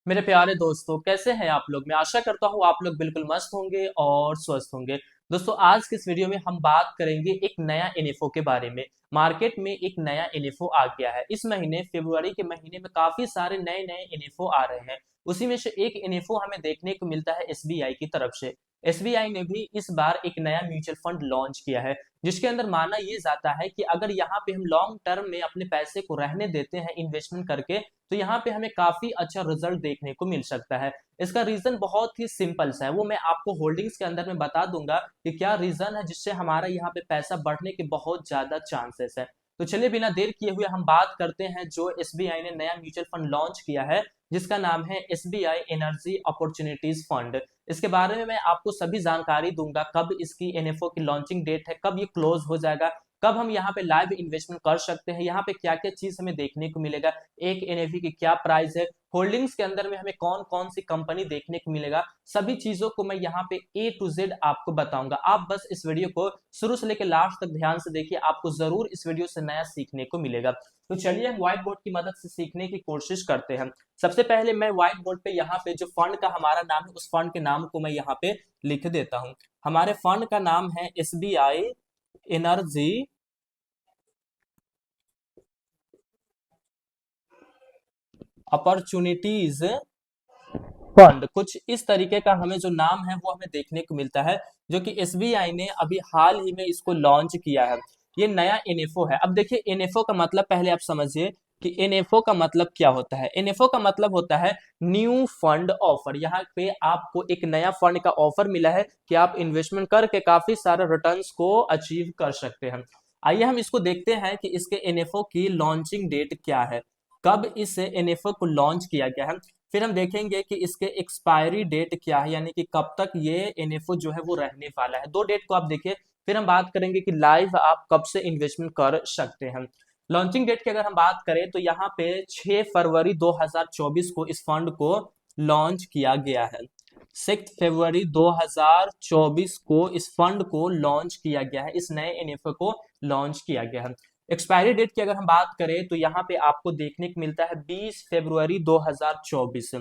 मेरे प्यारे दोस्तों, कैसे हैं आप लोग। मैं आशा करता हूँ आप लोग बिल्कुल मस्त होंगे और स्वस्थ होंगे। दोस्तों, आज के इस वीडियो में हम बात करेंगे एक नया इन्फो के बारे में। मार्केट में एक नया इन्फो आ गया है। इस महीने फरवरी के महीने में काफी सारे नए नए इन्फो आ रहे हैं। उसी में से एक इन्फो हमें देखने को मिलता है एसबीआई की तरफ से। एसबीआई ने भी इस बार एक नया म्यूचुअल फंड लॉन्च किया है, जिसके अंदर माना ये जाता है कि अगर यहाँ पे हम लॉन्ग टर्म में अपने पैसे को रहने देते हैं इन्वेस्टमेंट करके, तो यहाँ पे हमें काफी अच्छा रिजल्ट देखने को मिल सकता है। इसका रीजन बहुत ही सिंपल सा है, वो मैं आपको होल्डिंग्स के अंदर में बता दूंगा कि क्या रीजन है जिससे हमारा यहाँ पे पैसा बढ़ने के बहुत ज्यादा चांसेस है। तो चलिए बिना देर किए हुए हम बात करते हैं जो एसबीआई ने नया म्यूचुअल फंड लॉन्च किया है, जिसका नाम है एसबीआई एनर्जी अपॉर्चुनिटीज फंड। इसके बारे में मैं आपको सभी जानकारी दूंगा, कब इसकी एनएफओ की लॉन्चिंग डेट है, कब ये क्लोज हो जाएगा, कब हम यहाँ पे लाइव इन्वेस्टमेंट कर सकते हैं, यहाँ पे क्या क्या चीज हमें देखने को मिलेगा, एक एनएवी की क्या प्राइस है, होल्डिंग्स के अंदर में हमें कौन कौन सी कंपनी देखने को मिलेगा। सभी चीजों को मैं यहाँ पे ए टू जेड आपको बताऊंगा। आप बस इस वीडियो को शुरू से लेकर लास्ट तक ध्यान से देखिए, आपको जरूर इस वीडियो से नया सीखने को मिलेगा। तो चलिए हम व्हाइट बोर्ड की मदद से सीखने की कोशिश करते हैं। सबसे पहले मैं व्हाइट बोर्ड पे यहाँ पे जो फंड का हमारा नाम है, उस फंड के नाम को मैं यहाँ पे लिख देता हूँ। हमारे फंड का नाम है एसबीआई एनर्जी अपॉर्चुनिटीज फंड। कुछ इस तरीके का हमें जो नाम है वो हमें देखने को मिलता है, जो कि एसबीआई ने अभी हाल ही में इसको लॉन्च किया है। ये नया एनएफओ है। अब देखिए, एनएफओ का मतलब पहले आप समझिए कि एनएफओ का मतलब क्या होता है। एनएफओ का मतलब होता है न्यू फंड ऑफर। यहाँ पे आपको एक नया फंड का ऑफर मिला है कि आप इन्वेस्टमेंट करके काफी सारे रिटर्न्स को अचीव कर सकते हैं। आइए हम इसको देखते हैं कि इसके एनएफओ की लॉन्चिंग डेट क्या है, कब इस एनएफओ को लॉन्च किया गया है। फिर हम देखेंगे कि इसके एक्सपायरी डेट क्या है, यानी कि कब तक ये एनएफओ जो है वो रहने वाला है। दो डेट को आप देखिए। फिर हम बात करेंगे कि लाइव आप कब से इन्वेस्टमेंट कर सकते हैं। लॉन्चिंग डेट की अगर हम बात करें तो यहाँ पे 6 फरवरी 2024 को इस फंड को लॉन्च किया गया है। 6 फरवरी 2024 को इस फंड को लॉन्च किया गया है, इस नए एनएफओ को लॉन्च किया गया है। एक्सपायरी डेट की अगर हम बात करें तो यहाँ पे आपको देखने को मिलता है 20 फरवरी 2024,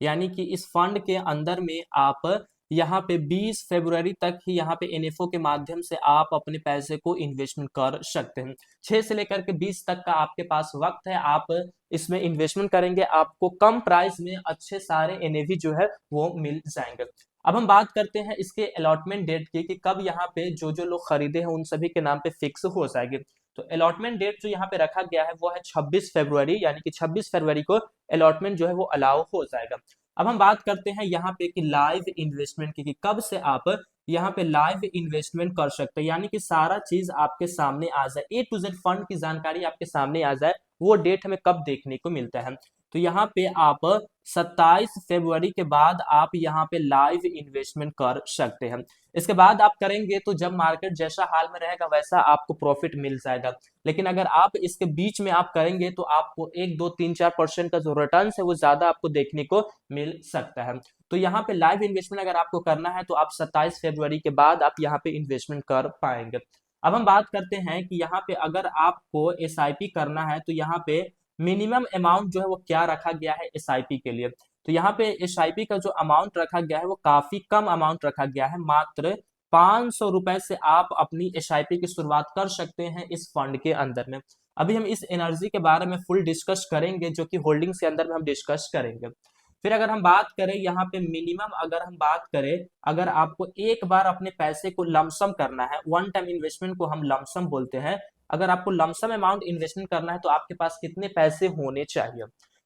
यानी कि इस फंड के अंदर में आप यहाँ पे 20 फरवरी तक ही यहाँ पे एनएफओ के माध्यम से आप अपने पैसे को इन्वेस्टमेंट कर सकते हैं। 6 से लेकर के 20 तक का आपके पास वक्त है, आप इसमें इन्वेस्टमेंट करेंगे, आपको कम प्राइस में अच्छे सारे एनएवी जो है वो मिल जाएंगे। अब हम बात करते हैं इसके अलॉटमेंट डेट की कि कब यहाँ पे जो जो लोग खरीदे हैं उन सभी के नाम पे फिक्स हो जाएगी। तो अलॉटमेंट डेट जो यहाँ पे रखा गया है वो है 26 फरवरी, यानी कि 26 फरवरी को अलॉटमेंट जो है वो अलाउ हो जाएगा। अब हम बात करते हैं यहाँ पे कि लाइव इन्वेस्टमेंट की, कि कब से आप यहाँ पे लाइव इन्वेस्टमेंट कर सकते हैं, यानी कि सारा चीज आपके सामने आ जाए, ए टू जेड फंड की जानकारी आपके सामने आ जाए। वो डेट हमें कब देखने को मिलता है, तो यहाँ पे आप 27 फरवरी के बाद आप यहाँ पे लाइव इन्वेस्टमेंट कर सकते हैं। इसके बाद आप करेंगे तो जब मार्केट जैसा हाल में रहेगा वैसा आपको प्रॉफिट मिल जाएगा। लेकिन अगर आप इसके बीच में आप करेंगे तो आपको 1 2 3 4% का जो रिटर्न है वो ज्यादा आपको देखने को मिल सकता है। तो यहाँ पे लाइव इन्वेस्टमेंट अगर आपको करना है तो आप 27 फरवरी के बाद आप यहाँ पे इन्वेस्टमेंट कर पाएंगे। अब हम बात करते हैं कि यहाँ पे अगर आपको एसआईपी करना है तो यहाँ पे मिनिमम अमाउंट जो है वो क्या रखा गया है एसआईपी के लिए। तो यहाँ पे एसआईपी का जो अमाउंट रखा गया है वो काफी कम अमाउंट रखा गया है, मात्र 500 रुपए से आप अपनी एसआईपी की शुरुआत कर सकते हैं इस फंड के अंदर में। अभी हम इस एनर्जी के बारे में फुल डिस्कस करेंगे, जो कि होल्डिंग्स के अंदर में हम डिस्कस करेंगे। फिर अगर हम बात करें यहाँ पे मिनिमम, अगर हम बात करें, अगर आपको एक बार अपने पैसे को लमसम करना है, वन टाइम इन्वेस्टमेंट को हम लमसम बोलते हैं, अगर आपको लमसम अमाउंट इन्वेस्टमेंट करना है तो आपके पास कितने पैसे होने चाहिए।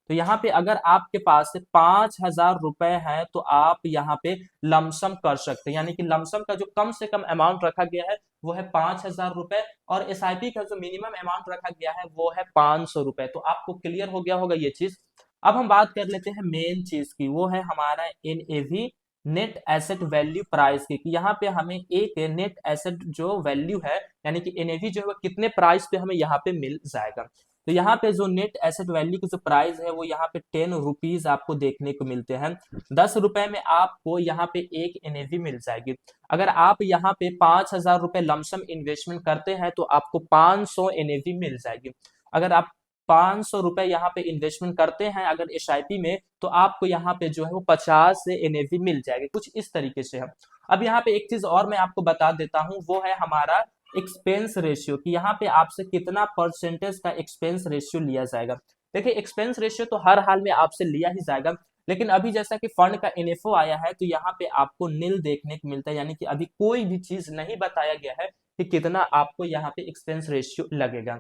तो यहाँ पे अगर आपके पास 5,000 रुपए है तो आप यहाँ पे लमसम कर सकते हैं, यानी कि लमसम का जो कम से कम अमाउंट रखा गया है वो है 5,000 रुपए, और एसआईपी का जो मिनिमम अमाउंट रखा गया है वो है 500 रुपए। तो आपको क्लियर हो गया होगा ये चीज। अब हम बात कर लेते हैं मेन चीज की, वो है हमारा NAV, net asset value price की, कि यहाँ पे हमें एक नेट एसेट जो वैल्यू है, यानी कि एनएवी जो है वो कितने प्राइस पे हमें यहाँ पे मिल जाएगा। तो यहाँ पे जो नेट एसेट वैल्यू की जो प्राइस है वो यहाँ पे 10 रुपीज आपको देखने को मिलते हैं। 10 रुपए में आपको यहाँ पे एक एनएवी मिल जाएगी। अगर आप यहाँ पे 5,000 रुपए लमसम इन्वेस्टमेंट करते हैं तो आपको 500 एनएवी मिल जाएगी। अगर आप 500 रुपए यहाँ पे इन्वेस्टमेंट करते हैं अगर एसआईपी में, तो आपको यहाँ पे जो है वो 50 से एनएवी मिल जाएगी, कुछ इस तरीके से है। अब यहाँ पे एक चीज और मैं आपको बता देता हूँ, वो है हमारा एक्सपेंस रेशियो, कि यहाँ पे आपसे कितना परसेंटेज का एक्सपेंस रेशियो लिया जाएगा। देखिए एक्सपेंस रेशियो तो हर हाल में आपसे लिया ही जाएगा, लेकिन अभी जैसा कि फंड का एनएफओ आया है तो यहाँ पे आपको नील देखने को मिलता है, यानी कि अभी कोई भी चीज नहीं बताया गया है कि कितना आपको यहाँ पे एक्सपेंस रेशियो लगेगा।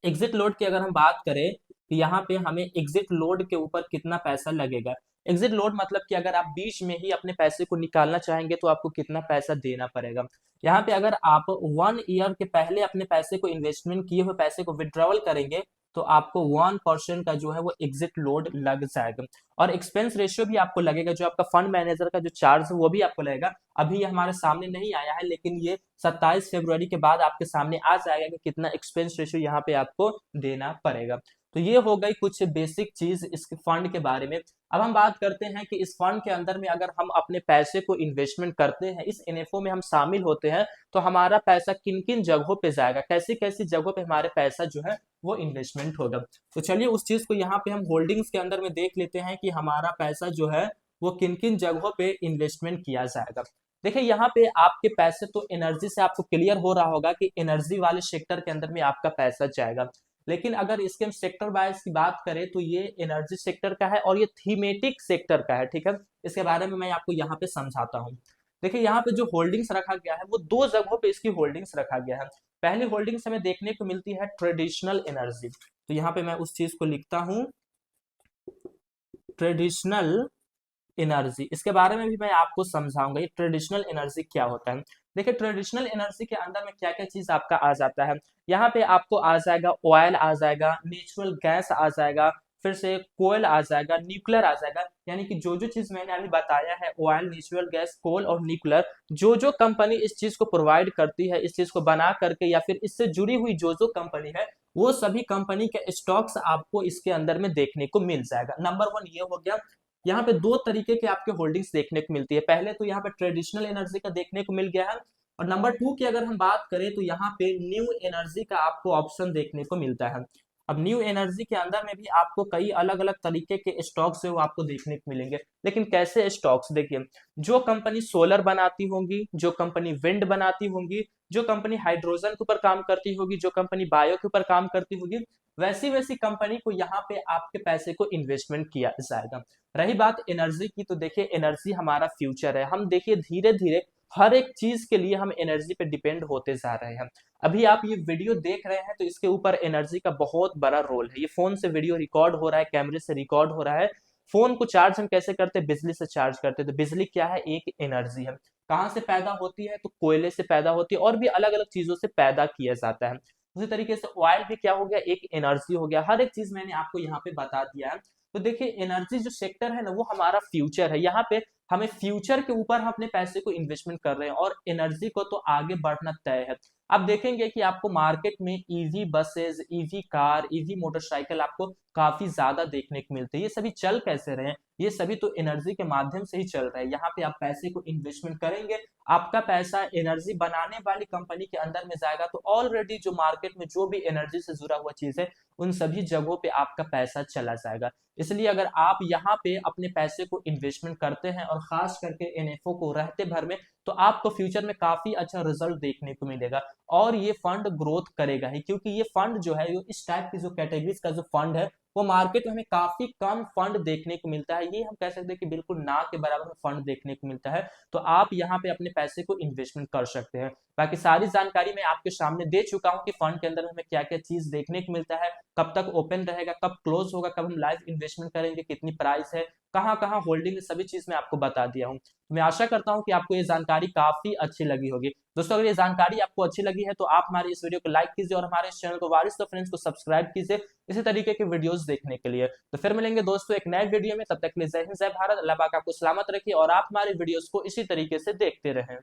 एग्जिट लोड की अगर हम बात करें कि यहाँ पे हमें एग्जिट लोड के ऊपर कितना पैसा लगेगा। एग्जिट लोड मतलब कि अगर आप बीच में ही अपने पैसे को निकालना चाहेंगे तो आपको कितना पैसा देना पड़ेगा। यहाँ पे अगर आप 1 ईयर के पहले अपने पैसे को इन्वेस्टमेंट किए हुए पैसे को विड्रॉवल करेंगे तो आपको 1% का जो है वो एग्जिट लोड लग जाएगा। और एक्सपेंस रेशियो भी आपको लगेगा, जो आपका फंड मैनेजर का जो चार्ज है वो भी आपको लगेगा। अभी ये हमारे सामने नहीं आया है, लेकिन ये 27 फरवरी के बाद आपके सामने आ जाएगा कि कितना एक्सपेंस रेशियो यहाँ पे आपको देना पड़ेगा। तो ये हो गई कुछ बेसिक चीज इस फंड के बारे में। अब हम बात करते हैं कि इस फंड के अंदर में अगर हम अपने पैसे को इन्वेस्टमेंट करते हैं, इस एनएफओ में हम शामिल होते हैं, तो हमारा पैसा किन किन जगहों पे जाएगा, कैसी कैसी जगहों पे हमारे पैसा जो है वो इन्वेस्टमेंट होगा। तो चलिए उस चीज को यहाँ पे हम होल्डिंग्स के अंदर में देख लेते हैं कि हमारा पैसा जो है वो किन किन जगहों पे इन्वेस्टमेंट किया जाएगा। देखिए यहाँ पे आपके पैसे तो एनर्जी से आपको क्लियर हो रहा होगा कि एनर्जी वाले सेक्टर के अंदर में आपका पैसा जाएगा, लेकिन अगर इसके हम सेक्टर वाइज की बात करें तो ये एनर्जी सेक्टर का है और ये थीमेटिक सेक्टर का है, ठीक है। इसके बारे में मैं आपको यहाँ पे समझाता हूँ। देखिए यहाँ पे जो होल्डिंग्स रखा गया है वो दो जगहों पे इसकी होल्डिंग्स रखा गया है। पहली होल्डिंग्स हमें देखने को मिलती है ट्रेडिशनल एनर्जी, तो यहाँ पे मैं उस चीज को लिखता हूँ ट्रेडिशनल एनर्जी। इसके बारे में भी मैं आपको समझाऊंगा ये ट्रेडिशनल एनर्जी क्या होता है। देखिए ट्रेडिशनल एनर्जी के अंदर में क्या क्या चीज आपका आ जाता है। यहाँ पे आपको आ जाएगा ऑयल, आ जाएगा नेचुरल गैस, आ जाएगा फिर से कोल, आ जाएगा न्यूक्लियर, आ जाएगा। यानी कि जो जो चीज मैंने अभी बताया है, ऑयल, नेचुरल गैस, कोल और न्यूक्लियर, जो जो कंपनी इस चीज को प्रोवाइड करती है, इस चीज को बना करके या फिर इससे जुड़ी हुई जो जो कंपनी है, वो सभी कंपनी के स्टॉक्स आपको इसके अंदर में देखने को मिल जाएगा। नंबर 1 ये हो गया। यहाँ पे दो तरीके के आपके होल्डिंग्स देखने को मिलती है। पहले तो यहाँ पे ट्रेडिशनल एनर्जी का देखने को मिल गया है, और नंबर 2 की अगर हम बात करें तो यहाँ पे न्यू एनर्जी का आपको ऑप्शन देखने को मिलता है। अब न्यू एनर्जी के अंदर में भी आपको कई अलग अलग तरीके के स्टॉक्स है वो आपको देखने को मिलेंगे। लेकिन कैसे स्टॉक्स, देखिए जो कंपनी सोलर बनाती होंगी, जो कंपनी विंड बनाती होंगी, जो कंपनी हाइड्रोजन के ऊपर काम करती होगी, जो कंपनी बायो के ऊपर काम करती होगी, वैसी वैसी कंपनी को यहाँ पे आपके पैसे को इन्वेस्टमेंट किया जाएगा। रही बात एनर्जी की, तो देखिए एनर्जी हमारा फ्यूचर है। हम देखिए धीरे धीरे हर एक चीज के लिए हम एनर्जी पे डिपेंड होते जा रहे हैं। अभी आप ये वीडियो देख रहे हैं तो इसके ऊपर एनर्जी का बहुत बड़ा रोल है। ये फोन से वीडियो रिकॉर्ड हो रहा है, कैमरे से रिकॉर्ड हो रहा है। फोन को चार्ज हम कैसे करते हैं, बिजली से चार्ज करते हैं। तो बिजली क्या है, एक एनर्जी है। कहाँ से पैदा होती है, तो कोयले से पैदा होती है, और भी अलग अलग चीजों से पैदा किया जाता है। उसी तरीके से ऑयल भी क्या हो गया, एक एनर्जी हो गया। हर एक चीज मैंने आपको यहाँ पे बता दिया है। तो देखिए एनर्जी जो सेक्टर है ना वो हमारा फ्यूचर है। यहाँ पे हमें फ्यूचर के ऊपर हम अपने पैसे को इन्वेस्टमेंट कर रहे हैं, और एनर्जी को तो आगे बढ़ना तय है। आप देखेंगे कि आपको मार्केट में EV buses, EV car, EV motorcycle आपको काफी ज्यादा देखने को मिलते हैं। ये सभी चल कैसे रहे हैं, ये सभी तो एनर्जी के माध्यम से ही चल रहे हैं। यहाँ पे आप पैसे को इन्वेस्टमेंट करेंगे, आपका पैसा एनर्जी बनाने वाली कंपनी के अंदर में जाएगा, तो ऑलरेडी जो मार्केट में जो भी एनर्जी से जुड़ा हुआ चीज है उन सभी जगहों पे आपका पैसा चला जाएगा। इसलिए अगर आप यहाँ पे अपने पैसे को इन्वेस्टमेंट करते हैं और खास करके एनएफओ को रहते भर में, तो आपको फ्यूचर में काफी अच्छा रिजल्ट देखने को मिलेगा। और ये फंड ग्रोथ करेगा ही, क्योंकि ये फंड जो है इस टाइप की जो कैटेगरीज का जो फंड है वो मार्केट में हमें काफी कम फंड देखने को मिलता है। ये हम कह सकते हैं कि बिल्कुल ना के बराबर में फंड देखने को मिलता है। तो आप यहाँ पे अपने पैसे को इन्वेस्टमेंट कर सकते हैं। बाकी सारी जानकारी मैं आपके सामने दे चुका हूँ कि फंड के अंदर हमें क्या क्या चीज देखने को मिलता है, कब तक ओपन रहेगा, कब क्लोज होगा, कब हम लाइव इन्वेस्टमेंट करेंगे, कितनी प्राइस है, कहाँ कहाँ होल्डिंग है, सभी चीज मैं आपको बता दिया हूँ। मैं आशा करता हूँ कि आपको ये जानकारी काफी अच्छी लगी होगी। दोस्तों अगर ये जानकारी आपको अच्छी लगी है तो आप हमारे इस वीडियो को लाइक कीजिए और हमारे इस चैनल को वारिस द फ्रेंड्स को सब्सक्राइब कीजिए इसी तरीके के वीडियोस देखने के लिए। तो फिर मिलेंगे दोस्तों एक नए वीडियो में, तब तक के लिए जय हिंद जय भारत। अल्लाह पाक आपको सलामत रखिए और आप हमारे वीडियोस को इसी तरीके से देखते रहें।